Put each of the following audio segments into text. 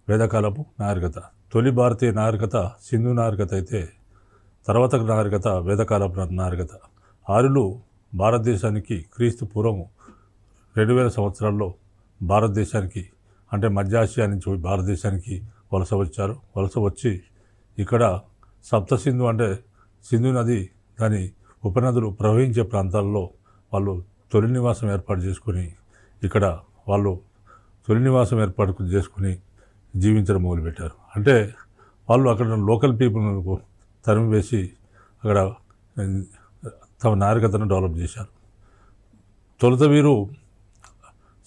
వేదకాలపు నాగరికత. తొలి భారతీయ నాగరికత సింధు నాగరికత అయితే తర్వాత నాగరికత వేదకాలపు నాగరికత. ఆర్యులు భారతదేశానికి క్రీస్తు పూర్వం 2000 సంవత్సరాల్లో భారతదేశానికి అంటే మధ్య ఆసియా నుంచి భారతదేశానికి వలస వచ్చారు. వలస వచ్చి ఇక్కడ సప్తసింధు అంటే సింధు నది దాని ఉపనదులు ప్రవహించే ప్రాంతాల్లో వాళ్ళు తొలి నివాసం ఏర్పాటు చేసుకుని ఇక్కడ వాళ్ళు తొలి నివాసం ఏర్పాటు చేసుకుని జీవించడం మొదలుపెట్టారు. అంటే వాళ్ళు అక్కడ లోకల్ పీపుల్ను తరిమివేసి అక్కడ తమ నాగరికతను డెవలప్ చేశారు. తొలుత వీరు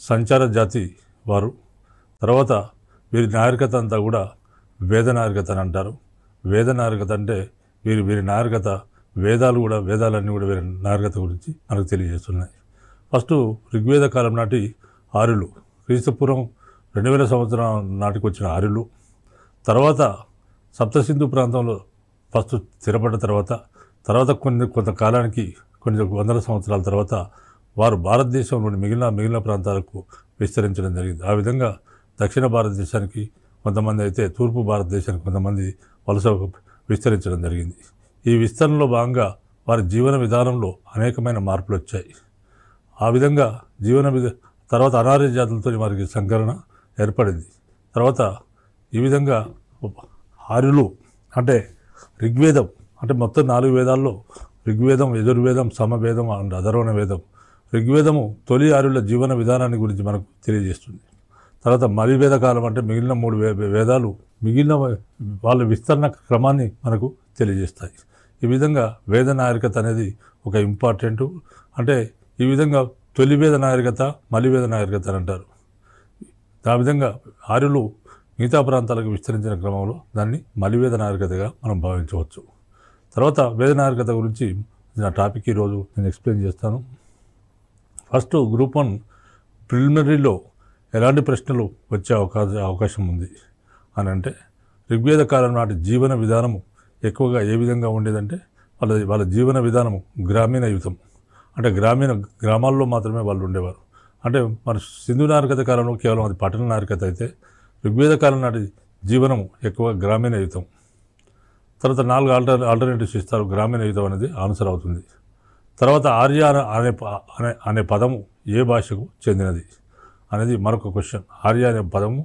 సంచార జాతి వారు. తర్వాత వీరి నాగరికత అంతా కూడా వేద నాగరికత అని అంటారు. వేద నాగరికత అంటే వీరి నాగరికత వేదాలన్నీ కూడా వీరి నాగరికత గురించి మనకు తెలియజేస్తున్నాయి. ఫస్ట్ ఋగ్వేద కాలం నాటి ఆర్యులు, క్రీస్తుపూర్వం 2000 సంవత్సరం నాటికి వచ్చిన ఆర్యులు, తర్వాత సప్తసింధు ప్రాంతంలో ఫస్ట్ స్థిరపడ్డ తర్వాత కొంతకాలానికి కొన్ని వందల సంవత్సరాల తర్వాత వారు భారతదేశంలోని మిగిలిన ప్రాంతాలకు విస్తరించడం జరిగింది. ఆ విధంగా దక్షిణ భారతదేశానికి కొంతమంది అయితే తూర్పు భారతదేశానికి కొంతమంది వలస విస్తరించడం జరిగింది. ఈ విస్తరణలో భాగంగా వారి జీవన విధానంలో అనేకమైన మార్పులు వచ్చాయి. ఆ విధంగా తర్వాత అనార్య జాతులతో వారికి సంకలన ఏర్పడింది. తర్వాత ఈ విధంగా ఆర్యులు అంటే ఋగ్వేదం అంటే మొత్తం 4 వేదాల్లో ఋగ్వేదం, యజుర్వేదం, సమవేదం అండ్ అధర్వణ వేదం. ఋగ్వేదము తొలి ఆర్యుల జీవన విధానాన్ని గురించి మనకు తెలియజేస్తుంది. తర్వాత మలివేద కాలం అంటే మిగిలిన 3 వేదాలు మిగిలిన వాళ్ళ విస్తరణ క్రమాన్ని మనకు తెలియజేస్తాయి. ఈ విధంగా వేద నాగరికత అనేది ఒక ఇంపార్టెంట్. అంటే ఈ విధంగా తొలి వేద నాగరికత, మలివేద నాగరికత అని అంటారు. ఆ విధంగా ఆర్యులు మిగతా ప్రాంతాలకు విస్తరించిన క్రమంలో దాన్ని మలివేద నాగరికతగా మనం భావించవచ్చు. తర్వాత వేద నాగరికత గురించి నా టాపిక్ ఈరోజు నేను ఎక్స్ప్లెయిన్ చేస్తాను. ఫస్ట్ గ్రూప్ 1 ప్రిలిమినరీలో ఎలాంటి ప్రశ్నలు వచ్చే అవకాశం ఉంది అని అంటే, ఋగ్వేద కాలం నాటి జీవన విధానము ఎక్కువగా ఏ విధంగా ఉండేదంటే వాళ్ళ జీవన విధానము గ్రామీణ యుతం. అంటే గ్రామాల్లో మాత్రమే వాళ్ళు ఉండేవారు. అంటే మన సింధు నాగరికత కాలంలో కేవలం అది పట్టణ నాగరికత అయితే, ఋగ్వేద కాలం నాటి జీవనము ఎక్కువ గ్రామీణ యుతం. తర్వాత 4 ఆల్టర్నేటివ్స్ ఇస్తారు. గ్రామీణ యుతం అనేది ఆన్సర్ అవుతుంది. తర్వాత ఆర్య అనే పదము ఏ భాషకు చెందినది అనేది మరొక క్వశ్చన్. ఆర్య అనే పదము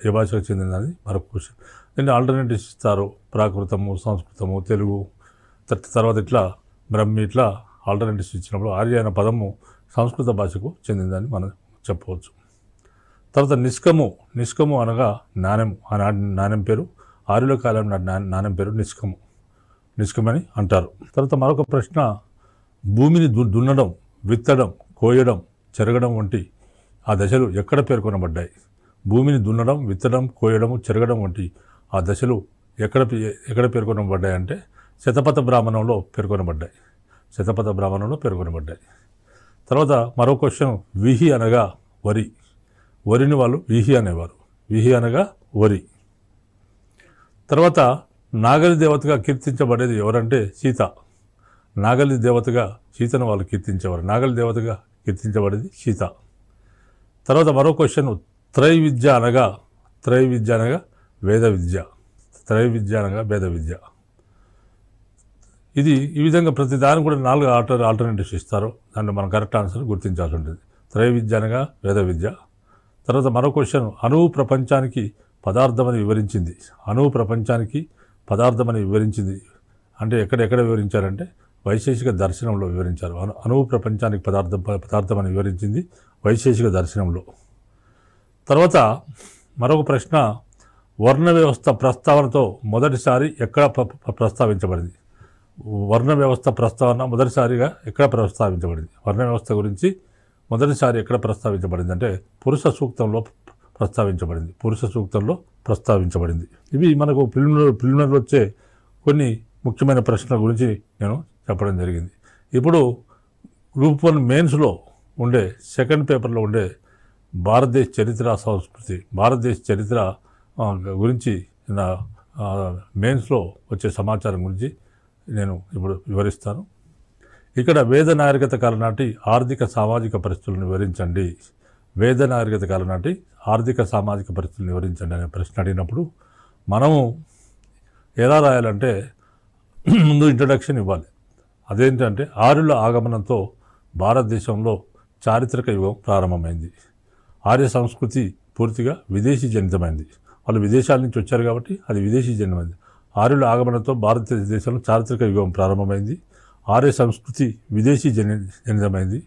ఏ భాషకు చెందినది మరొక క్వశ్చన్. దీన్ని ఆల్టర్నేటివ్స్ ఇస్తారు. ప్రాకృతము, సంస్కృతము, తెలుగు, తర్వాత ఇట్లా బ్రహ్మి, ఇట్లా ఆల్టర్నేటివ్స్ ఇచ్చినప్పుడు ఆర్య అనే పదము సంస్కృత భాషకు చెందిందని మనం చెప్పవచ్చు. తర్వాత నిష్కము అనగా నాణెం. ఆనాటి నాణెం పేరు, ఆర్యుల కాలం నాటి నాణెం పేరు నిష్కమని అంటారు. తర్వాత మరొక ప్రశ్న, భూమిని దున్నడం, విత్తడం, కోయడం, చెరగడం వంటి ఆ దశలు ఎక్కడ పేర్కొనబడ్డాయి? భూమిని దున్నడం, విత్తడం, కోయడం, చెరగడం వంటి ఆ దశలు ఎక్కడ పేర్కొనబడ్డాయి అంటే శతపథ బ్రాహ్మణంలో పేర్కొనబడ్డాయి. తర్వాత మరో క్వశ్చన్, విహి అనగా వరి. వరిని వాళ్ళు విహి అనేవారు. విహి అనగా వరి. తర్వాత నాగలి దేవతగా కీర్తించబడేది ఎవరంటే సీత. నాగలి దేవతగా సీతను వాళ్ళు కీర్తించేవారు. నాగలి దేవతగా కీర్తించబడేది సీత. తర్వాత మరో క్వశ్చన్, త్రైవిద్య అనగా వేద విద్య. ఈ విధంగా ప్రతి దానికి కూడా 4 ఆల్టర్నేటివ్స్ ఇస్తారు. దాంట్లో మనం కరెక్ట్ ఆన్సర్ గుర్తించాల్సి ఉంటుంది. త్రైవిద్య అనగా వేద విద్య. తర్వాత మరో క్వశ్చన్, అణువు ప్రపంచానికి పదార్థమని వివరించింది అంటే ఎక్కడ వివరించారంటే వైశేషిక దర్శనంలో వివరించారు. అణువు ప్రపంచానికి పదార్థమని వివరించింది వైశేషిక దర్శనంలో. తర్వాత మరొక ప్రశ్న, వర్ణ వ్యవస్థ ప్రస్తావనతో మొదటిసారి ఎక్కడ ప్రస్తావించబడింది? వర్ణ వ్యవస్థ ప్రస్తావన మొదటిసారిగా ఎక్కడ ప్రస్తావించబడింది? వర్ణ వ్యవస్థ గురించి మొదటిసారి ఎక్కడ ప్రస్తావించబడింది అంటే పురుష సూక్తంలో ప్రస్తావించబడింది. ఇవి మనకు ప్రిలిమినరీలో వచ్చే కొన్ని ముఖ్యమైన ప్రశ్నల గురించి నేను చెప్పడం జరిగింది. ఇప్పుడు గ్రూప్ 1 మెయిన్స్లో ఉండే సెకండ్ పేపర్లో ఉండే భారతదేశ చరిత్ర, సంస్కృతి, భారతదేశ చరిత్ర గురించి మెయిన్స్లో వచ్చే సమాచారం గురించి నేను ఇప్పుడు వివరిస్తాను. ఇక్కడ వేద నాగరికత కాలం నాటి ఆర్థిక సామాజిక పరిస్థితులను వివరించండి. వేద నాగరికత కాలం నాటి ఆర్థిక సామాజిక పరిస్థితులు వివరించండి అనే ప్రశ్న అడిగినప్పుడు మనము ఎలా రాయాలంటే ముందు ఇంట్రడక్షన్ ఇవ్వాలి. అదేంటంటే ఆర్యుల ఆగమనంతో భారతదేశంలో చారిత్రక యుగం ప్రారంభమైంది. ఆర్య సంస్కృతి పూర్తిగా విదేశీ జనితమైంది. వాళ్ళు విదేశాల నుంచి వచ్చారు కాబట్టి అది విదేశీ జనితమైంది. ఆర్యుల ఆగమనంతో భారతదేశంలో చారిత్రక యుగం ప్రారంభమైంది. ఆర్య సంస్కృతి విదేశీ జనితమైంది.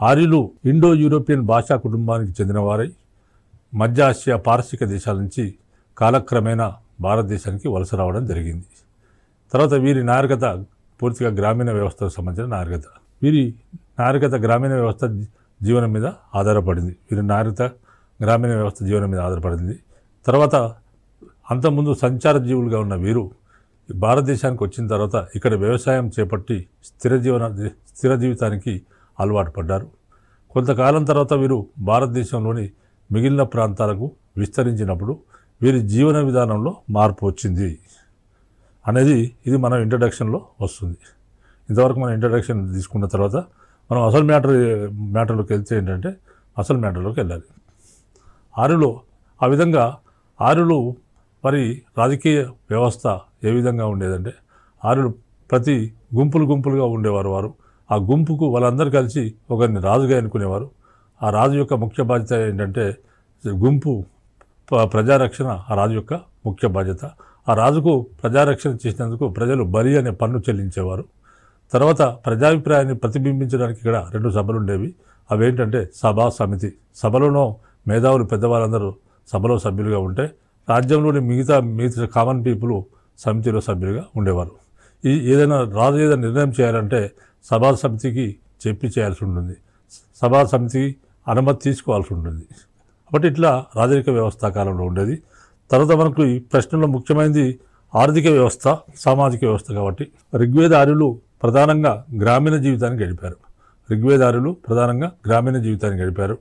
ఆర్యులు ఇండో యూరోపియన్ భాషా కుటుంబానికి చెందినవారై మధ్య ఆసియా పారసీక దేశాల నుంచి కాలక్రమేణా భారతదేశానికి వలస రావడం జరిగింది. తర్వాత వీరి నాగరికత పూర్తిగా గ్రామీణ వ్యవస్థకు సంబంధించిన నాగరికత. వీరి నాగరికత గ్రామీణ వ్యవస్థ జీవనం మీద ఆధారపడింది. వీరి నాగరికత గ్రామీణ వ్యవస్థ జీవనం మీద ఆధారపడింది. తర్వాత అంతకుముందు సంచార జీవులుగా ఉన్న వీరు భారతదేశానికి వచ్చిన తర్వాత ఇక్కడ వ్యవసాయం చేపట్టి స్థిర జీవితానికి అలవాటు పడ్డారు. కొంతకాలం తర్వాత వీరు భారతదేశంలోని మిగిలిన ప్రాంతాలకు విస్తరించినప్పుడు వీరి జీవన విధానంలో మార్పు వచ్చింది అనేది ఇది మన ఇంట్రడక్షన్లో వస్తుంది. ఇంతవరకు మనం ఇంట్రడక్షన్ తీసుకున్న తర్వాత మనం అసలు మ్యాటర్లోకి వెళ్తే ఏంటంటే అసలు మ్యాటర్లోకి వెళ్ళాలి. ఆర్యులు ఆ విధంగా ఆర్యులు మరి రాజకీయ వ్యవస్థ ఏ విధంగా ఉండేదంటే ఆర్యులు ప్రతి గుంపులుగా ఉండేవారు. వారు ఆ గుంపుకు వాళ్ళందరూ కలిసి ఒకరిని రాజుగా ఎన్నుకునేవారు. ఆ రాజు యొక్క ముఖ్య బాధ్యత ఏంటంటే గుంపు ప్రజారక్షణ ఆ రాజు యొక్క ముఖ్య బాధ్యత. ఆ రాజుకు ప్రజారక్షణ చేసినందుకు ప్రజలు బలి అనే పన్ను చెల్లించేవారు. తర్వాత ప్రజాభిప్రాయాన్ని ప్రతిబింబించడానికి ఇక్కడ 2 సభలు ఉండేవి. అవేంటంటే సభ, సమితి. సభలోనో మేధావులు పెద్దవాళ్ళందరూ సభలో సభ్యులుగా ఉంటే రాజ్యంలోని మిగతా కామన్ పీపుల్ సమితిలో సభ్యులుగా ఉండేవారు. రాజు ఏదైనా నిర్ణయం చేయాలంటే సభా సమితికి చెప్పి చేయాల్సి ఉంటుంది. సభా సమితికి అనుమతి తీసుకోవాల్సి ఉంటుంది. కాబట్టి ఇట్లా రాజరిక వ్యవస్థ కాలంలో ఉండేది. తర్వాత మనకు ఈ ప్రశ్నలో ముఖ్యమైనది ఆర్థిక వ్యవస్థ, సామాజిక వ్యవస్థ. కాబట్టి ఋగ్వేద ఆర్యులు ప్రధానంగా గ్రామీణ జీవితాన్ని గడిపారు.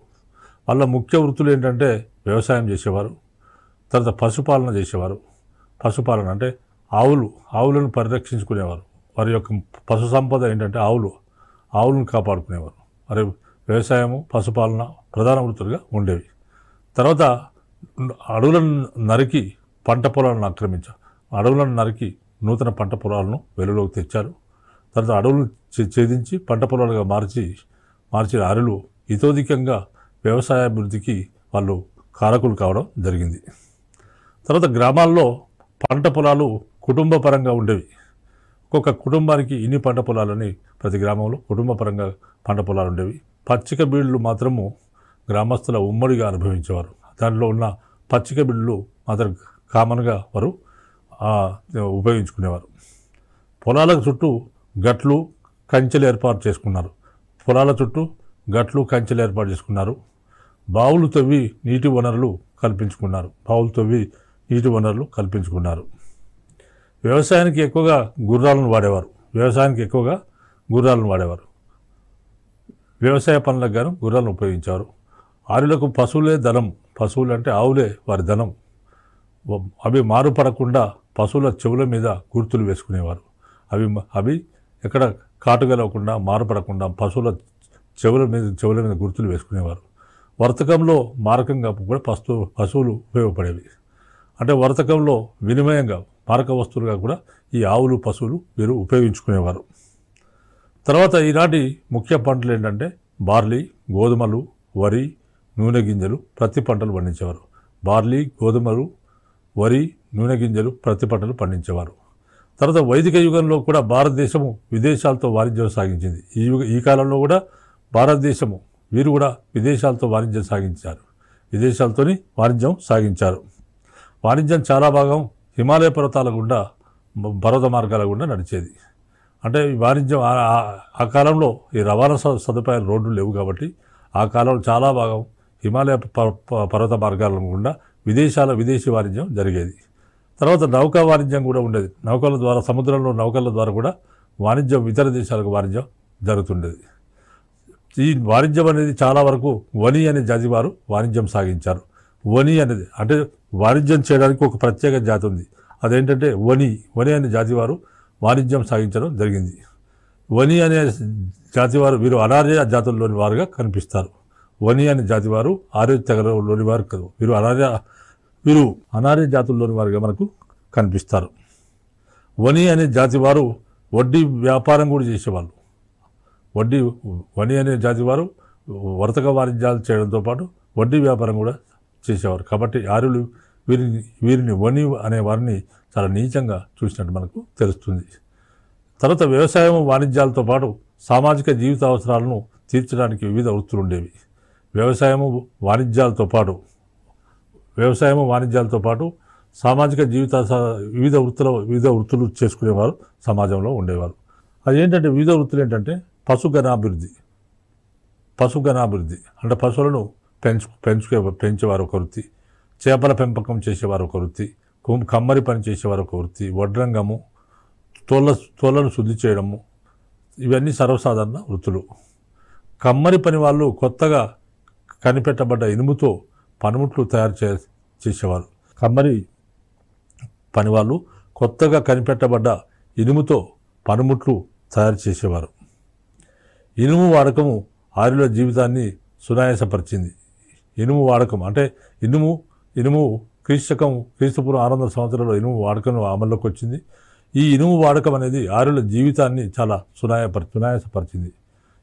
వాళ్ళ ముఖ్య వృత్తులు ఏంటంటే వ్యవసాయం చేసేవారు. తర్వాత పశుపాలన చేసేవారు. పశుపాలన అంటే ఆవులను పరిరక్షించుకునేవారు. వారి యొక్క పశు సంపద ఏంటంటే ఆవులను కాపాడుకునేవారు. మరి వ్యవసాయము, పశుపాలన ప్రధాన వృత్తులుగా ఉండేవి. తర్వాత అడవులను నరికి పంట పొలాలను ఆక్రమించారు. అడవులను నరికి నూతన పంట పొలాలను వెలుగులోకి తెచ్చారు. తర్వాత అడవులను ఛేదించి పంట పొలాలుగా మార్చిన ఆర్యులు ఇతోధికంగా వ్యవసాయాభివృద్ధికి వాళ్ళు కారకులు కావడం జరిగింది. తర్వాత గ్రామాల్లో పంట పొలాలు కుటుంబ పరంగా ఉండేవి. ఒక్కొక్క కుటుంబానికి ఇన్ని పంట పొలాలని ప్రతి గ్రామంలో కుటుంబ పరంగా పంట పొలాలు ఉండేవి. పచ్చిక బీళ్లు మాత్రము గ్రామస్తుల ఉమ్మడిగా అనుభవించేవారు. దాంట్లో ఉన్న పచ్చిక బీళ్లు మాత్రం కామన్గా వారు ఉపయోగించుకునేవారు. పొలాల చుట్టూ గట్లు, కంచెలు ఏర్పాటు చేసుకున్నారు. బావులు తవ్వి నీటి వనరులు కల్పించుకున్నారు. వ్యవసాయానికి ఎక్కువగా గుర్రాలను వాడేవారు. వ్యవసాయ పనులకు గాను గుర్రాలను ఉపయోగించారు. ఆర్యులకు పశువులే ధనం. పశువులు అంటే ఆవులే వారి ధనం. అవి మారుపడకుండా పశువుల చెవుల మీద గుర్తులు వేసుకునేవారు. అవి ఎక్కడ కాటుగలవకుండా మారుపడకుండా పశువుల చెవుల మీద గుర్తులు వేసుకునేవారు. వర్తకంలో మారకంగా కూడా పశువులు ఉపయోగపడేవి. అంటే వర్తకంలో వినిమయంగా మారక వస్తువులుగా కూడా ఈ ఆవులు, పశువులు వీరు ఉపయోగించుకునేవారు. తర్వాత ఈనాటి ముఖ్య పంటలు ఏంటంటే బార్లీ, గోధుమలు, వరి, నూనె గింజలు, ప్రతి పంటలు పండించేవారు. బార్లీ, గోధుమలు, వరి, నూనె గింజలు, ప్రతి పంటలు పండించేవారు. తర్వాత వైదిక యుగంలో కూడా భారతదేశము విదేశాలతో వాణిజ్యం సాగించింది. ఈ కాలంలో కూడా భారతదేశము వీరు కూడా విదేశాలతోని వాణిజ్యం సాగించారు. వాణిజ్యం చాలా భాగం హిమాలయ పర్వతాల గుండా, పర్వత మార్గాల గుండా నడిచేది. అంటే ఈ వాణిజ్యం ఆ కాలంలో ఈ రవాణా సదుపాయాలు, రోడ్లు లేవు కాబట్టి ఆ కాలంలో చాలా భాగం హిమాలయ పర్వత మార్గాల గుండా విదేశీ వాణిజ్యం జరిగేది. తర్వాత నౌకా వాణిజ్యం కూడా ఉండేది. సముద్రంలో నౌకల ద్వారా కూడా వాణిజ్యం, ఇతర దేశాలకు వాణిజ్యం జరుగుతుండేది. ఈ వాణిజ్యం అనేది చాలా వరకు వని అనే జాతి వారు వాణిజ్యం సాగించారు. వని అనేది అంటే వాణిజ్యం చేయడానికి ఒక ప్రత్యేక జాతి ఉంది. అదేంటంటే వని అనే జాతి వారు వాణిజ్యం సాగించడం జరిగింది. వని అనే జాతి వారు వీరు అనార్య జాతుల్లోని వారుగా కనిపిస్తారు. వని అనే జాతి వారు ఆర్య తెగలోని వారు కాదు. వీరు అనార్య జాతుల్లోని వారుగా మనకు కనిపిస్తారు. వని అనే జాతి వారు వడ్డీ వ్యాపారం కూడా చేసేవాళ్ళు. వని అనే జాతి వారు వర్తక వాణిజ్యాలు చేయడంతో పాటు వడ్డీ వ్యాపారం కూడా చేసేవారు. కాబట్టి ఆర్యులు వీరిని వని అనే వారిని చాలా నీచంగా చూసినట్టు మనకు తెలుస్తుంది. తర్వాత వ్యవసాయం వాణిజ్యాలతో పాటు సామాజిక జీవిత అవసరాలను తీర్చడానికి వివిధ వృత్తులు ఉండేవి. వ్యవసాయము వాణిజ్యాలతో పాటు సామాజిక జీవిత వివిధ వృత్తులు చేసుకునేవారు సమాజంలో ఉండేవారు. అది ఏంటంటే వివిధ వృత్తులు ఏంటంటే పశుగణాభివృద్ధి అంటే పశువులను పెంచేవారు ఒక వృత్తి, చేపల పెంపకం చేసేవారు ఒక వృత్తి, కమ్మరి పని చేసేవారు ఒక వృత్తి, వడ్రంగము, తోళ్లను శుద్ధి చేయడము, ఇవన్నీ సర్వసాధారణ వృత్తులు. కమ్మరి పని వాళ్ళు కొత్తగా కనిపెట్టబడ్డ ఇనుముతో పనిముట్లు తయారు చేసేవారు. కమ్మరి పని వాళ్ళు కొత్తగా కనిపెట్టబడ్డ ఇనుముతో పనిముట్లు తయారు చేసేవారు. ఇనుము వాడకము ఆర్యుల జీవితాన్ని సునాయాసపరిచింది. ఇనుము వాడకం అంటే ఇనుము క్రీస్తుపూర్వం 600 సంవత్సరాల్లో ఇనుము వాడకం అమల్లోకి వచ్చింది. ఈ ఇనుము వాడకం అనేది ఆర్యుల జీవితాన్ని చాలా సునాయాసపరిచింది,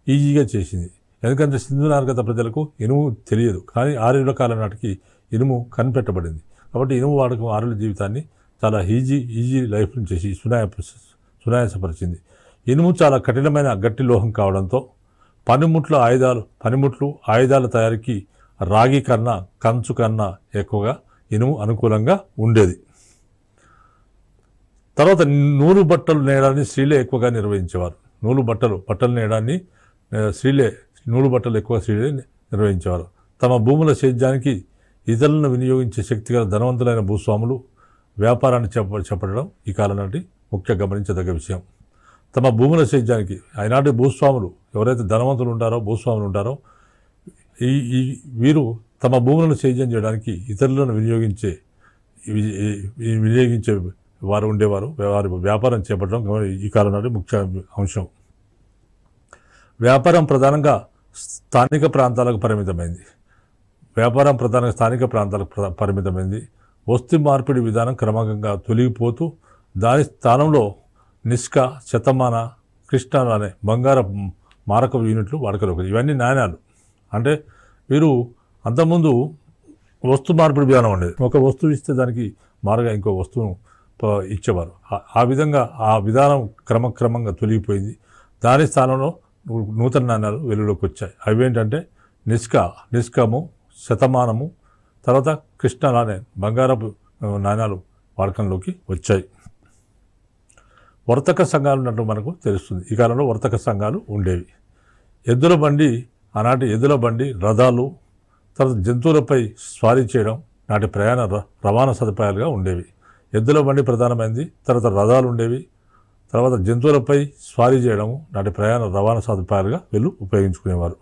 ఈజీగా చేసింది. ఎందుకంటే సింధు నాగరికత ప్రజలకు ఇనుము తెలియదు, కానీ ఆర్యుల కాలం నాటికి ఇనుము కనిపెట్టబడింది. కాబట్టి ఇనుము వాడకం ఆర్యుల జీవితాన్ని చాలా ఈజీ లైఫ్ని చేసి సునాయాసపరిచింది. ఇనుము చాలా కఠినమైన గట్టి లోహం కావడంతో పనిముట్లు ఆయుధాల తయారీకి రాగి కన్నా కంచు కన్నా ఎక్కువగా ఇనుము అనుకూలంగా ఉండేది. తర్వాత నూలు బట్టలు నేయడాన్ని స్త్రీలే ఎక్కువగా నిర్వహించేవారు. బట్టలు నేయడాన్ని నూలు బట్టలు ఎక్కువ స్త్రీలే నిర్వహించేవారు. తమ భూముల సేద్యానికి ఇతరులను వినియోగించే శక్తిగల ధనవంతులైన భూస్వాములు వ్యాపారాన్ని చేపట్టడం ఈ కాలం నాటి ముఖ్య గమనించదగ్గ విషయం. తమ భూముల సేద్యానికి ఆనాటి భూస్వాములు ఎవరైతే ధనవంతులు భూస్వాములు ఉంటారో వీరు తమ భూములను సేద్యం చేయడానికి ఇతరులను వినియోగించే వారు ఉండేవారు. వారి వ్యాపారం చేపట్టడం ఈ కాలం నాటి ముఖ్య అంశం. వ్యాపారం ప్రధానంగా స్థానిక ప్రాంతాలకు పరిమితమైంది. వస్తు మార్పిడి విధానం క్రమంగా తొలగిపోతూ దాని స్థానంలో నిష్క, శతమాన, కృష్ణాలు అనే బంగార మారక యూనిట్లు వాడుకలోకి. ఇవన్నీ నాణ్యాలు. అంటే వీరు అంతకుముందు వస్తు మార్పిడి విధానం ఉండేది. ఒక వస్తువు ఇస్తే దానికి మారుగా ఇంకో వస్తువును ఇచ్చేవారు. ఆ విధంగా ఆ విధానం క్రమంగా తొలగిపోయింది. దాని స్థానంలో నూతన నాణ్యాలు వెలుగులోకి వచ్చాయి. అవి ఏంటంటే నిష్కము, శతమానము, తర్వాత కృష్ణాలు అనే బంగారపు నాణ్యాలు వాడకంలోకి వచ్చాయి. వర్తక సంఘాలు ఉన్నట్టు మనకు తెలుస్తుంది. ఈ కాలంలో వర్తక సంఘాలు ఉండేవి. ఆనాటి ఎద్దుల బండి, రథాలు, తర్వాత జంతువులపై స్వారీ చేయడం నాటి ప్రయాణ రవాణా సదుపాయాలుగా ఉండేవి. ఎద్దుల బండి ప్రధానమైనది, తర్వాత రథాలు ఉండేవి, తర్వాత జంతువులపై స్వారీ చేయడము నాటి ప్రయాణ రవాణా సదుపాయాలుగా వీళ్ళు ఉపయోగించుకునేవారు.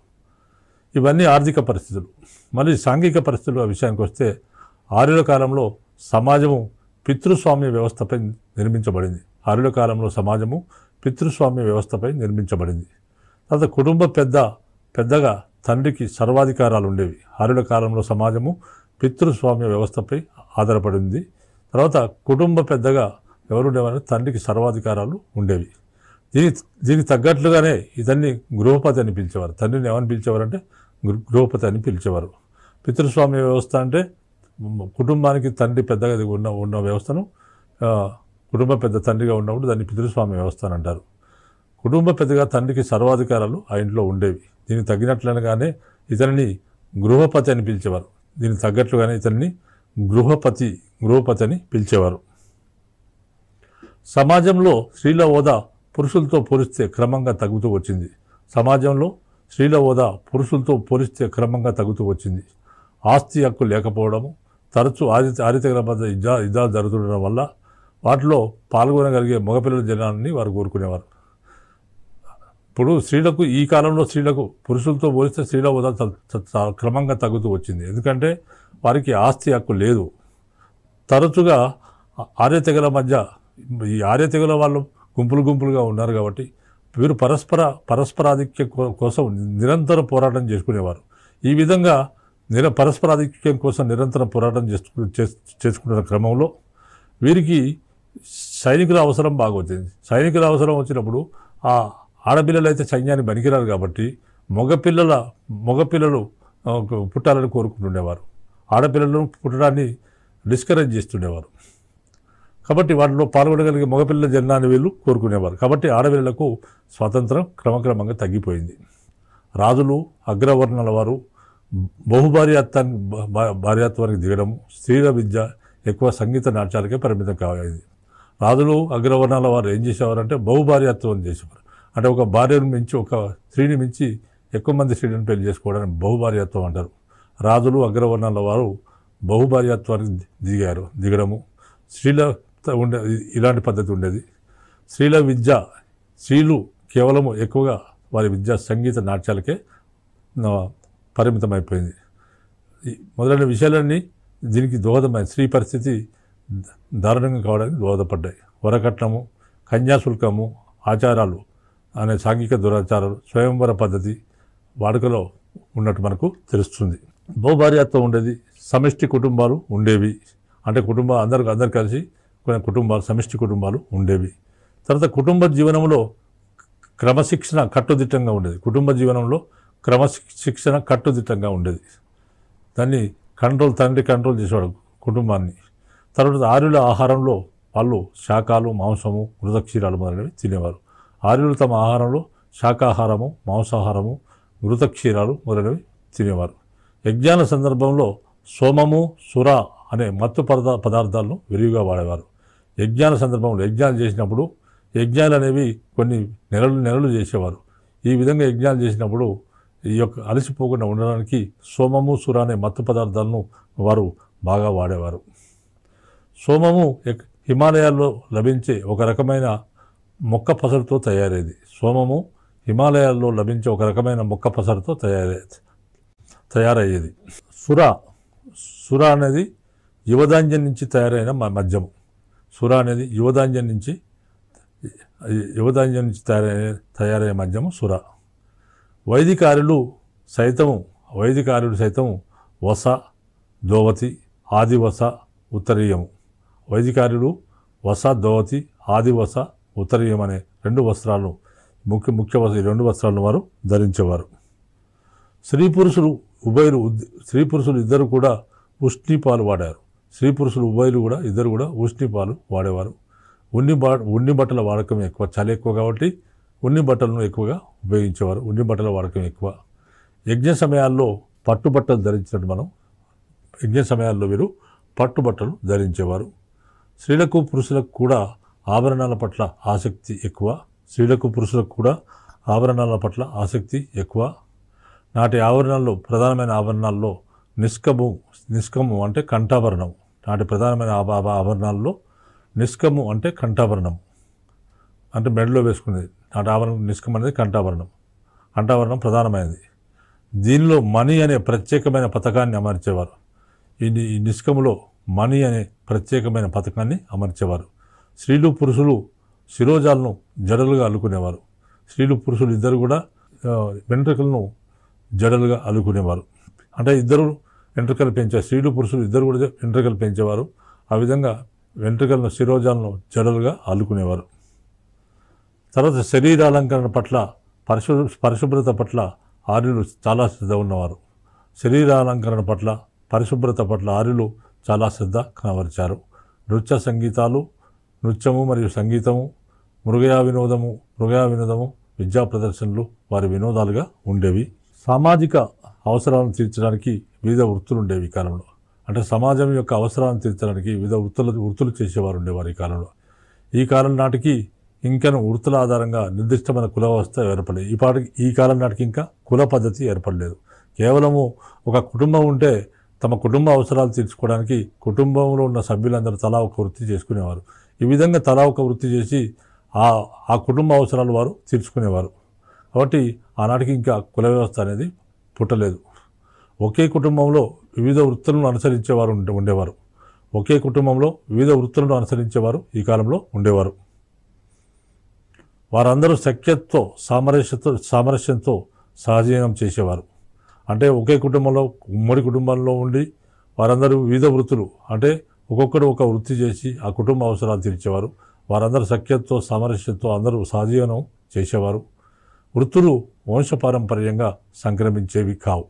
ఇవన్నీ ఆర్థిక పరిస్థితులు. మళ్ళీ సాంఘిక పరిస్థితుల విషయానికి వస్తే ఆర్యుల కాలంలో సమాజము పితృస్వామ్య వ్యవస్థపై నిర్మించబడింది. తర్వాత కుటుంబ పెద్దగా తండ్రికి సర్వాధికారాలు ఉండేవి. ఆర్యుల కాలంలో సమాజము పితృస్వామ్య వ్యవస్థపై ఆధారపడింది. తర్వాత కుటుంబ పెద్దగా ఎవరుండేవారంటే తండ్రికి సర్వాధికారాలు ఉండేవి. దీనికి తగ్గట్లుగానే ఇతన్ని గృహపతి అని పిలిచేవారు. తండ్రిని ఏమని పిలిచేవారంటే గృహపతి అని పిలిచేవారు. పితృస్వామ్య వ్యవస్థ అంటే కుటుంబానికి తండ్రి పెద్దగా ఉన్న వ్యవస్థను కుటుంబ పెద్ద తండ్రిగా ఉన్నప్పుడు దాన్ని పితృస్వామ్య వ్యవస్థ అని అంటారు. కుటుంబ పెద్దగా తండ్రికి సర్వాధికారాలు ఆ ఇంట్లో ఉండేవి. దీనికి తగ్గినట్లుగానే ఇతనిని గృహపతి అని పిలిచేవారు. దీనికి తగ్గట్లుగానే ఇతన్ని గృహపతి అని పిలిచేవారు. సమాజంలో స్త్రీల హోదా పురుషులతో పోలిస్తే క్రమంగా తగ్గుతూ వచ్చింది. ఆస్తి హక్కు లేకపోవడము, తరచూ ఆరితెగల మధ్య యుద్ధాలు జరుగుతుండడం వల్ల వాటిలో పాల్గొనగలిగే మగపిల్లల జనాన్ని వారు కోరుకునేవారు. ఇప్పుడు ఈ కాలంలో స్త్రీలకు పురుషులతో పోలిస్తే స్త్రీల హోదా క్రమంగా తగ్గుతూ వచ్చింది. ఎందుకంటే వారికి ఆస్తి హక్కు లేదు. తరచుగా ఆర్యతెగల మధ్య ఈ ఆర్యతెగల వాళ్ళు గుంపులుగా ఉన్నారు కాబట్టి వీరు పరస్పరాధిక్య కోసం నిరంతర పోరాటం చేసుకునేవారు. ఈ విధంగా పరస్పరాధిక్యం కోసం నిరంతరం పోరాటం చేసుకుంటున్న క్రమంలో వీరికి సైనికుల అవసరం బాగా వచ్చింది. సైనికుల అవసరం వచ్చినప్పుడు ఆ ఆడపిల్లలు అయితే సైన్యాన్ని పనికిరారు కాబట్టి మగపిల్లలు పుట్టాలని కోరుకుంటుండేవారు. ఆడపిల్లలను పుట్టడాన్ని డిస్కరేజ్ చేస్తుండేవారు. కాబట్టి వాటిలో పాల్గొనగలిగే మగపిల్లల జన్మాన్ని వీళ్ళు కోరుకునేవారు. కాబట్టి ఆడపిల్లలకు స్వాతంత్రం క్రమక్రమంగా తగ్గిపోయింది. రాజులు అగ్రవర్ణాల వారు భార్యాత్వానికి దిగడం, స్త్రీల విద్య ఎక్కువ సంగీత నాట్యాలకే పరిమితం కావాలి. రాజులు అగ్రవర్ణాల వారు ఏం చేసేవారంటే బహుభార్యాత్వం చేసేవారు. అంటే ఒక భార్యను మించి, ఒక స్త్రీని మించి ఎక్కువ మంది స్త్రీలను పెళ్లి చేసుకోవడానికి బహుభార్యాత్వం అంటారు. రాజులు అగ్రవర్ణాల వారు బహుభార్యాత్వానికి దిగడము, స్త్రీల ఇలాంటి పద్ధతి ఉండేది. స్త్రీల విద్య, స్త్రీలు కేవలము ఎక్కువగా వారి విద్య సంగీత నాట్యాలకే పరిమితమైపోయింది. మొదలైన విషయాలన్నీ దీనికి దోహదమైంది. స్త్రీ పరిస్థితి దారుణంగా కావడానికి దోహదపడ్డాయి. వరకట్నము, కన్యాశుల్కము, ఆచారాలు అనే సాంఘిక దురాచారాలు, స్వయంవర పద్ధతి వాడుకలో ఉన్నట్టు మనకు తెలుస్తుంది. బహుభార్యాత్వం ఉండేది. సమిష్టి కుటుంబాలు ఉండేవి. అంటే అందరు కలిసి కొన్ని కుటుంబాలు, సమిష్టి కుటుంబాలు ఉండేవి. తర్వాత కుటుంబ జీవనంలో క్రమశిక్షణ కట్టుదిట్టంగా ఉండేది. కుటుంబ జీవనంలో క్రమశిక్షణ కట్టుదిట్టంగా ఉండేది. దాన్ని తండ్రి కంట్రోల్ చేసేవాడు కుటుంబాన్ని. తర్వాత ఆర్యుల ఆహారంలో వాళ్ళు శాకాలు, మాంసము, మృతక్షీరాలు మొదలైనవి తినేవారు. ఆర్యులు తమ ఆహారంలో శాకాహారము, మాంసాహారము, మృతక్షీరాలు మొదలైనవి తినేవారు. యజ్ఞాల సందర్భంలో సోమము, సుర అనే మత్తు పదార్థాలను విరివిగా వాడేవారు. యజ్ఞాల సందర్భంలో యజ్ఞాలు చేసినప్పుడు యజ్ఞాలు అనేవి కొన్ని నెలలు చేసేవారు. ఈ విధంగా యజ్ఞాలు చేసినప్పుడు ఈ యొక్క అలసిపోకుండా ఉండడానికి సోమము, సుర అనే మత్తు పదార్థాలను వారు బాగా వాడేవారు. సోమము హిమాలయాల్లో లభించే ఒక రకమైన మొక్క పసరుతో తయారయ్యేది. సోమము హిమాలయాల్లో లభించే ఒక రకమైన మొక్క పసరుతో తయారయ్యేది. సుర అనేది యువధాన్యం నుంచి తయారైన మద్యము. సుర అనేది యువధాన్యం నుంచి తయారయ్యే మద్యము సుర. వైదికారులు సైతము వస, దోవతి, ఆదివస, ఉత్తరీయము. వైదికారులు వస, దోవతి, ఆదివస, ఉత్తరీయం అనే రెండు వస్త్రాలను ఈ రెండు వస్త్రాలను వారు ధరించేవారు. స్త్రీ పురుషులు ఇద్దరు కూడా ఉష్ణిపాలు వాడారు. స్త్రీ పురుషులు ఉభయులు కూడా ఇద్దరు కూడా ఉష్ణిపాలు వాడేవారు. ఉన్ని బట్టల వాడకం ఎక్కువ, చలి ఎక్కువ కాబట్టి ఉన్ని బట్టలను ఎక్కువగా ఉపయోగించేవారు. ఉన్ని బట్టల వాడకం ఎక్కువ. యజ్ఞ సమయాల్లో పట్టుబట్టలు ధరించినట్టు యజ్ఞ సమయాల్లో వీరు పట్టుబట్టలు ధరించేవారు. స్త్రీలకు పురుషులకు కూడా ఆభరణాల పట్ల ఆసక్తి ఎక్కువ. నాటి ఆభరణాల్లో ప్రధానమైన ఆభరణాల్లో నిష్కము అంటే కంఠాభరణం. నాటి ప్రధానమైన ఆభరణాల్లో నిష్కము అంటే కంఠాభరణం, అంటే మెడలో వేసుకునేది. నాటి ఆభరణం నిష్కం అనేది కంఠాభరణం ప్రధానమైనది. దీనిలో మణి అనే ప్రత్యేకమైన పథకాన్ని అమర్చేవారు. ఈ నిష్కములో మణి అనే ప్రత్యేకమైన పథకాన్ని అమర్చేవారు. స్త్రీలు పురుషులు శిరోజాలను జడలుగా అల్లుకునేవారు. స్త్రీలు పురుషులు ఇద్దరు కూడా వెంట్రుకలను జడలుగా అల్లుకునేవారు. అంటే ఇద్దరు వెంట్రుకలు పెంచారు. స్త్రీలు పురుషులు ఇద్దరు కూడా వెంట్రుకలు పెంచేవారు. ఆ విధంగా వెంట్రుకలను శిరోజాలను జడలుగా అల్లుకునేవారు. తర్వాత శరీరాలంకరణ పట్ల, పరిశుభ్రత పట్ల ఆర్యులు చాలా శ్రద్ధ ఉన్నవారు. శరీరాలంకరణ పట్ల, పరిశుభ్రత పట్ల ఆర్యులు చాలా శ్రద్ధ కనబరిచారు. నృత్యము మరియు సంగీతము, మృగయా వినోదము, విద్యా ప్రదర్శనలు వారి వినోదాలుగా ఉండేవి. సామాజిక అవసరాలను తీర్చడానికి వివిధ వృత్తులు ఉండేవి ఈ కాలంలో. అంటే సమాజం యొక్క అవసరాలను తీర్చడానికి వివిధ వృత్తులు చేసేవారు ఉండేవారు ఈ కాలంలో. ఈ కాలం నాటికి ఇంకను వృత్తుల ఆధారంగా నిర్దిష్టమైన కుల వ్యవస్థ ఏర్పడలేదు. ఈ కాలం నాటికి ఇంకా కుల పద్ధతి ఏర్పడలేదు. కేవలము ఒక కుటుంబం ఉంటే తమ కుటుంబ అవసరాలు తీర్చుకోవడానికి కుటుంబంలో ఉన్న సభ్యులందరూ తలా ఒక వృత్తి చేసుకునేవారు. ఈ విధంగా తలా ఒక వృత్తి చేసి ఆ కుటుంబ అవసరాలు వారు తీర్చుకునేవారు. కాబట్టి ఆనాటికి ఇంకా కుల వ్యవస్థ అనేది పుట్టలేదు. ఒకే కుటుంబంలో వివిధ వృత్తులను అనుసరించేవారు ఉండేవారు. ఈ కాలంలో ఉండేవారు. వారందరూ సఖ్యతతో, సామరస్యంతో సహజీవనం చేసేవారు. అంటే ఒకే కుటుంబంలో ఉమ్మడి కుటుంబంలో ఉండి వారందరూ వివిధ వృత్తులు అంటే ఒక్కొక్కరు ఒక వృత్తి చేసి ఆ కుటుంబ అవసరాలు తీర్చేవారు. వారందరూ సఖ్యతతో సామరస్యంతో అందరూ సహజీవనం చేసేవారు. వృత్తులు వంశపారంపర్యంగా సంక్రమించేవి కావు.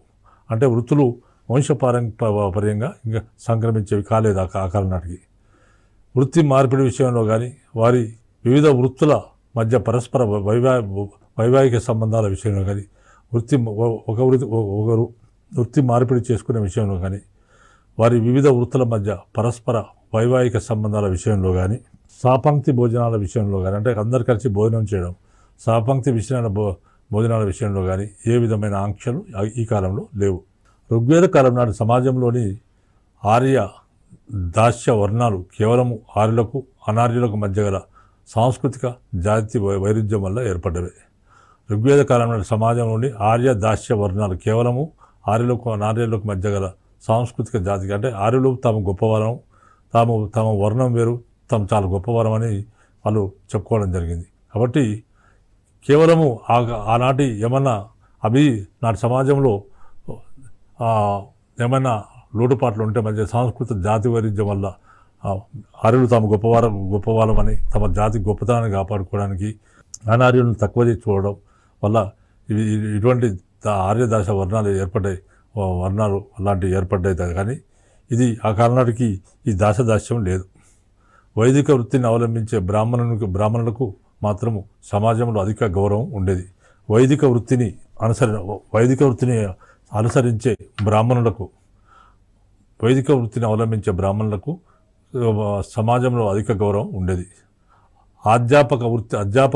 అంటే వృత్తులు వంశపారంపర్యంగా ఇంకా సంక్రమించేవి కాలేదు ఆ కాలం నాటికి. వృత్తి మార్పిడి విషయంలో కానీ వారి వివిధ వృత్తుల మధ్య పరస్పర వైవాహిక సంబంధాల విషయంలో కానీ వృత్తి మార్పిడి చేసుకునే విషయంలో కానీ వారి వివిధ వృత్తుల మధ్య పరస్పర వైవాహిక సంబంధాల విషయంలో కానీ సాపంక్తి భోజనాల విషయంలో కానీ అంటే అందరు కలిసి భోజనం చేయడం సాపంక్తి భోజనాల విషయంలో కానీ ఏ విధమైన ఆంక్షలు ఈ కాలంలో లేవు. ఋగ్వేద కాలం నాటి సమాజంలోని ఆర్య దాస్య వర్ణాలు కేవలం ఆర్యులకు అనార్యులకు మధ్య గల సాంస్కృతిక జాతి వైరుధ్యం వల్ల ఏర్పడ్డవే. ఋగ్వేద కాలం నాటి సమాజంలోని ఆర్య దాస్య వర్ణాలు కేవలము ఆర్యులకు అనార్యులకు మధ్య గల సాంస్కృతిక జాతి అంటే ఆర్యులు తాము గొప్పవారం తమ వర్ణం వేరు తాము చాలా గొప్పవారం అని వాళ్ళు చెప్పుకోవడం జరిగింది. కాబట్టి కేవలము ఆనాటి ఏమన్నా నాటి సమాజంలో ఏమైనా లోటుపాట్లు ఉంటే మధ్య సాంస్కృతిక జాతి వైరుధ్యం వల్ల ఆర్యులు తాము గొప్పవాళ్ళమని తమ జాతి గొప్పతనాన్ని కాపాడుకోవడానికి అనార్యులను తక్కువ చేసి చూడడం వల్ల ఇటువంటి ఆర్యదాస వర్ణాలు అలాంటివి ఏర్పడ్డాయి. కానీ ఇది ఆ కాలనాటికి ఈ దాసదాస్యం లేదు. వైదిక వృత్తిని అవలంబించే బ్రాహ్మణులకు మాత్రము సమాజంలో అధిక గౌరవం ఉండేది. వైదిక వృత్తిని అనుసరించే అవలంబించే బ్రాహ్మణులకు సమాజంలో అధిక గౌరవం ఉండేది. అధ్యాపక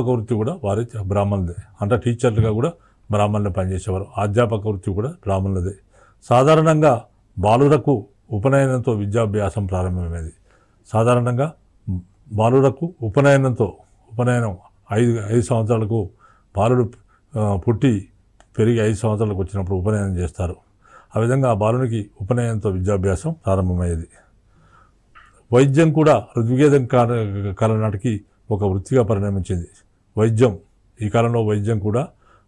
వృత్తి కూడా వారి బ్రాహ్మణులదే. అంటే టీచర్లుగా కూడా బ్రాహ్మణులు పనిచేసేవారు. అధ్యాపక వృత్తి కూడా బ్రాహ్మణులదే. సాధారణంగా బాలురకు ఉపనయనంతో విద్యాభ్యాసం ప్రారంభమైంది. సాధారణంగా బాలురకు ఉపనయనం 5 సంవత్సరాలకు బాలుడు పుట్టి పెరిగి 5 సంవత్సరాలకు వచ్చినప్పుడు ఉపనయనం చేస్తారు. ఆ విధంగా ఆ బాలునికి ఉపనయనంతో విద్యాభ్యాసం ప్రారంభమయ్యేది. వైద్యం కూడా ఋగ్వేదం కాలం నాటికి ఒక వృత్తిగా పరిణమించింది. ఈ కాలంలో వైద్యం కూడా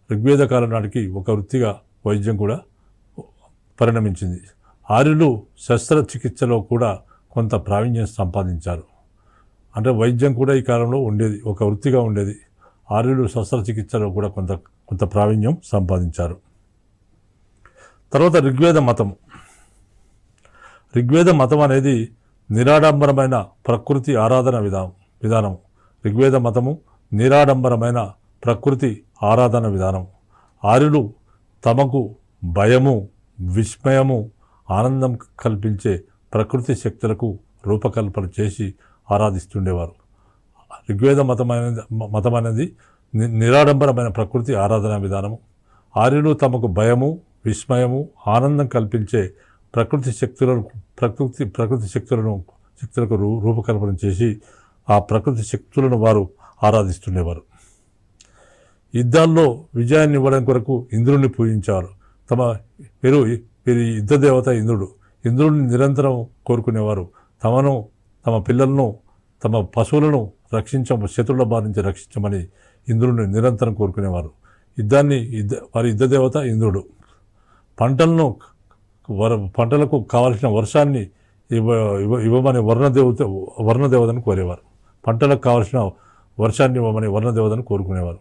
ఋగ్వేద కాలం నాటికి ఒక వృత్తిగా వైద్యం కూడా పరిణమించింది. ఆర్యులు శస్త్రచికిత్సలో కూడా కొంత ప్రావీణ్యం సంపాదించారు. అంటే వైద్యం కూడా ఈ కాలంలో ఉండేది, ఒక వృత్తిగా ఉండేది. ఆర్యులు శస్త్రచికిత్సలో కూడా కొంత ప్రావీణ్యం సంపాదించారు. తర్వాత ఋగ్వేద మతం అనేది నిరాడంబరమైన ప్రకృతి ఆరాధన విధానం. ఋగ్వేద మతము నిరాడంబరమైన ప్రకృతి ఆరాధన విధానం. ఆర్యులు తమకు భయము, విస్మయము, ఆనందం కల్పించే ప్రకృతి శక్తులకు రూపకల్పన చేసి ఆరాధిస్తుండేవారు. ఋగ్వేద మతం అనేది నిరాడంబరమైన ప్రకృతి ఆరాధన విధానము. ఆర్యులు తమకు భయము, విస్మయము, ఆనందం కల్పించే ప్రకృతి శక్తులకు రూపకల్పన చేసి ఆ ప్రకృతి శక్తులను వారు ఆరాధిస్తుండేవారు. యుద్ధాల్లో విజయాన్ని ఇవ్వడం కొరకు ఇంద్రుడిని పూజించారు. వీరి యుద్ధ దేవత ఇంద్రుడిని నిరంతరం కోరుకునేవారు. తమ పిల్లలను, తమ పశువులను శత్రువుల బారి నుంచి రక్షించమని ఇంద్రుడిని నిరంతరం కోరుకునేవారు. వారి యుద్ధ దేవత ఇంద్రుడు. పంటలకు కావలసిన వర్షాన్ని ఇవ్వమని వర్ణదేవతను కోరేవారు. పంటలకు కావలసిన వర్షాన్ని ఇవ్వమని వర్ణదేవతను కోరుకునేవారు.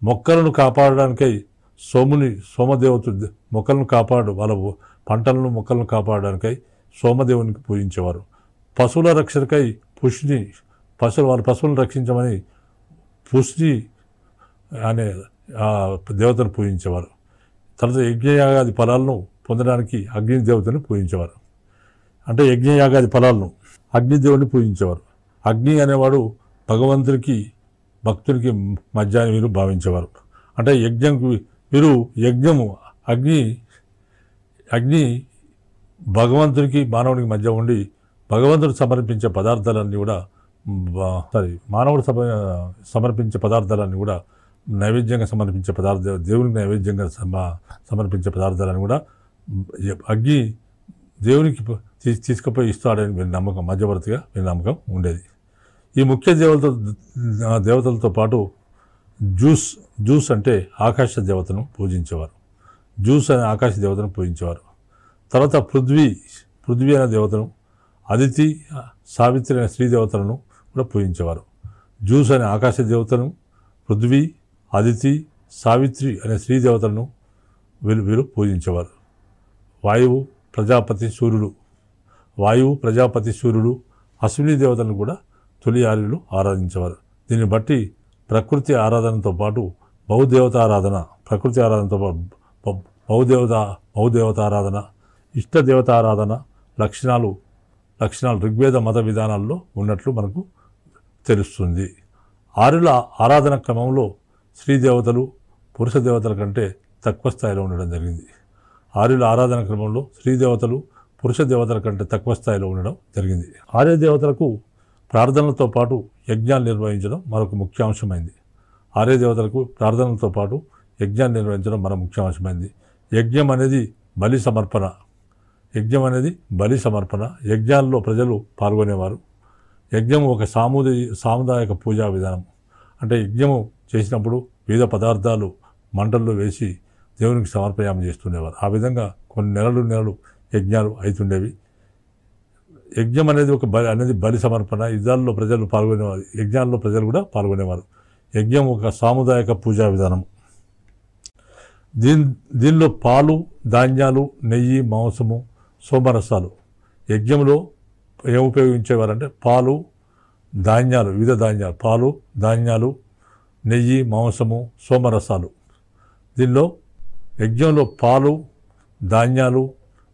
మొక్కలను కాపాడడానికై సోమదేవత మొక్కలను వాళ్ళ మొక్కలను కాపాడడానికై సోమదేవునికి పూజించేవారు. పశువుల రక్షణకై వాళ్ళ పశువులను రక్షించమని పుష్ని అనే దేవతను పూజించేవారు. తర్వాత యజ్ఞయాగాది ఫలాలను పొందడానికి అగ్నిదేవతను పూజించేవారు. అంటే యజ్ఞయాగాది ఫలాలను అగ్నిదేవుని పూజించేవారు. అగ్ని అనేవాడు భగవంతునికి భక్తునికి మధ్య అని వీరు భావించేవారు. అంటే అగ్ని భగవంతునికి మానవునికి మధ్య ఉండి భగవంతుడు సమర్పించే పదార్థాలన్నీ కూడా మానవుడు సమర్పించే పదార్థాలన్నీ కూడా నైవేద్యంగా సమర్పించే దేవునికి నైవేద్యంగా సమర్పించే పదార్థాలను కూడా అగ్ని దేవునికి తీసుకుపోయి ఇస్తాడని వీరి నమ్మకం, మధ్యవర్తిగా వీరి నమ్మకం ఉండేది. ఈ ముఖ్య దేవతలతో పాటు జూస్ అంటే ఆకాశ దేవతను పూజించేవారు. జూస్ అనే ఆకాశ దేవతను పూజించేవారు. తర్వాత పృథ్వీ అనే దేవతను, అదితి, సావిత్రి అనే స్త్రీ దేవతలను కూడా పూజించేవారు. జూస్ అనే ఆకాశ దేవతను, పృథ్వీ, అదితి, సావిత్రి అనే స్త్రీ దేవతలను వీరు పూజించేవారు. వాయువు, ప్రజాపతి, సూర్యుడు, అశ్విని దేవతలను కూడా తొలి ఆర్యులు ఆరాధించేవారు. దీన్ని బట్టి ప్రకృతి ఆరాధనతో పాటు ప్రకృతి ఆరాధనతో పాటు బహుదేవత ఆరాధన, ఇష్టదేవత ఆరాధన లక్షణాలు ఋగ్వేద మత విధానాల్లో ఉన్నట్లు మనకు తెలుస్తుంది. ఆర్యుల ఆరాధన క్రమంలో స్త్రీ దేవతలు పురుష దేవతల కంటే తక్కువ స్థాయిలో ఉండడం జరిగింది. ఆర్యుల ఆరాధన క్రమంలో స్త్రీ దేవతలు పురుష దేవతల కంటే తక్కువ స్థాయిలో ఉండడం జరిగింది. ఆర్య దేవతలకు ప్రార్థనలతో పాటు యజ్ఞాలు నిర్వహించడం మరొక ముఖ్యాంశమైంది. ఆర్య దేవతలకు ప్రార్థనలతో పాటు యజ్ఞాన్ని నిర్వహించడం మన ముఖ్యాంశమైంది. యజ్ఞం అనేది బలి సమర్పణ. యజ్ఞాల్లో ప్రజలు పాల్గొనేవారు. యజ్ఞం ఒక సాముదాయక పూజా విధానం. అంటే యజ్ఞము చేసినప్పుడు వివిధ పదార్థాలు మంటల్లో వేసి దేవునికి సమర్పయామం చేస్తుండేవారు. ఆ విధంగా కొన్ని నెలలు యజ్ఞాలు అవుతుండేవి. యజ్ఞం అనేది బలి సమర్పణ. యుద్ధాల్లో ప్రజలు పాల్గొనేవారు, యజ్ఞాల్లో ప్రజలు కూడా పాల్గొనేవారు. యజ్ఞం ఒక సాముదాయక పూజా విధానం. దీనిలో పాలు, ధాన్యాలు, నెయ్యి, మాంసము, సోమరసాలు. యజ్ఞంలో ఏం ఉపయోగించేవారంటే పాలు, ధాన్యాలు, వివిధ ధాన్యాలు, పాలు, ధాన్యాలు, నెయ్యి, మాంసము, సోమరసాలు. దీనిలో యజ్ఞంలో పాలు, ధాన్యాలు,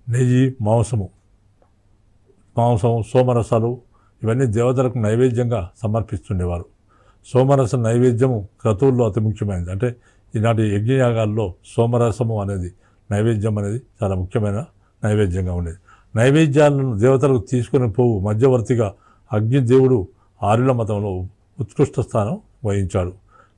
నెయ్యి, మాంసము, సోమరసాలు ఇవన్నీ దేవతలకు నైవేద్యంగా సమర్పిస్తుండేవారు. సోమరస నైవేద్యము క్రతువుల్లో అతి ముఖ్యమైనది. అంటే ఈనాటి యజ్ఞయాగాల్లో సోమరసము అనేది నైవేద్యం అనేది చాలా ముఖ్యమైన నైవేద్యంగా ఉండేది. నైవేద్యాలను దేవతలకు తీసుకుని పోవు మధ్యవర్తిగా అగ్నిదేవుడు ఆర్యుల మతంలో ఉత్కృష్ట స్థానం వహించాడు.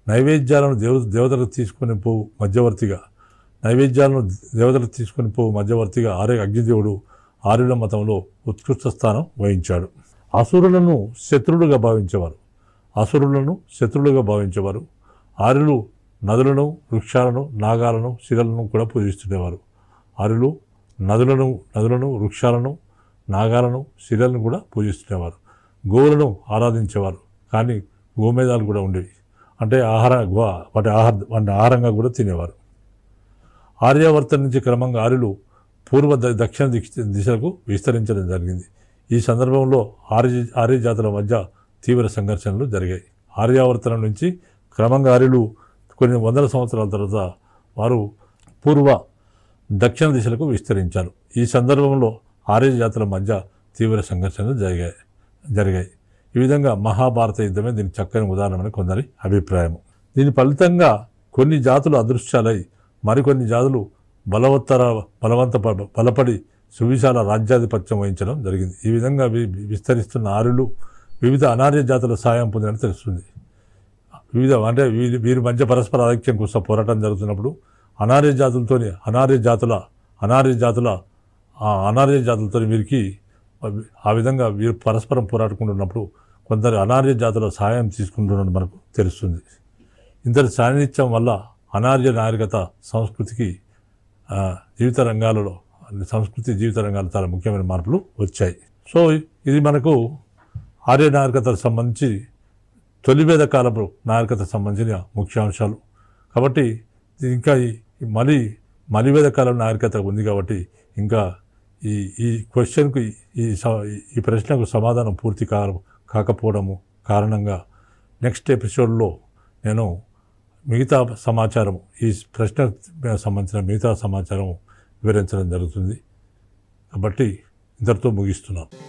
నైవేద్యాలను దేవతలకు తీసుకుని పోవు మధ్యవర్తిగా అగ్నిదేవుడు ఆర్యుల మతంలో ఉత్కృష్ట స్థానం వహించాడు. అసురులను శత్రువులుగా భావించేవారు. ఆర్యులు నదులను, వృక్షాలను, నాగాలను, శిలలను కూడా పూజిస్తుండేవారు. ఆర్యులు నదులను, వృక్షాలను, నాగాలను, శిలలను కూడా పూజిస్తుండేవారు. గోవులను ఆరాధించేవారు. కానీ గోమేధాలు కూడా ఉండేవి. అంటే వాటి ఆహారంగా కూడా తినేవారు. ఆర్యావర్తం నుంచి క్రమంగా ఆర్యులు పూర్వ దక్షిణ దిశలకు విస్తరించడం జరిగింది. ఈ సందర్భంలో ఆర్య జాతుల మధ్య తీవ్ర సంఘర్షణలు జరిగాయి. ఆర్యావర్తనం నుంచి క్రమంగా ఆర్యులు కొన్ని వందల సంవత్సరాల తర్వాత వారు పూర్వ దక్షిణ దిశలకు విస్తరించారు. ఈ సందర్భంలో ఆర్య జాతుల మధ్య తీవ్ర సంఘర్షణలు జరిగాయి. ఈ విధంగా మహాభారత యుద్ధమే దీనికి చక్కని ఉదాహరణని కొందరి అభిప్రాయం. దీని ఫలితంగా కొన్ని జాతులు అదృశ్యాలై మరికొన్ని జాతులు బలపడి సువిశాల రాజ్యాధిపత్యం వహించడం జరిగింది. ఈ విధంగా విస్తరిస్తున్న ఆర్యులు వివిధ అనార్య జాతుల సహాయం పొందినట్టు తెలుస్తుంది. వీరి మధ్య పరస్పర ఐక్యం కోసం పోరాటం జరుగుతున్నప్పుడు అనార్య జాతులతో వీరికి ఆ విధంగా వీరు పరస్పరం పోరాడుకుంటున్నప్పుడు కొందరు అనార్య జాతుల సహాయం తీసుకుంటున్నట్టు మనకు తెలుస్తుంది. ఇంతటి సాన్నిధ్యం వల్ల అనార్య నాగరికత జీవిత రంగాల్లో చాలా ముఖ్యమైన మార్పులు వచ్చాయి. సో ఇది మనకు ఆర్య నాగరికతకు సంబంధించి తొలి వేద కాలపు నాగరికతకు సంబంధించిన ముఖ్యాంశాలు. కాబట్టి ఇంకా మలివేద కాలం నాగరికత ఉంది. కాబట్టి ఇంకా ఈ క్వశ్చన్కు ఈ ప్రశ్నకు సమాధానం పూర్తి కాకపోవడము కారణంగా నెక్స్ట్ ఎపిసోడ్లో నేను మిగతా సమాచారం ఈ ప్రశ్నకు సంబంధించిన మిగతా సమాచారం వివరించడం జరుగుతుంది. కాబట్టి ఇంతటితో ముగిస్తున్నాను.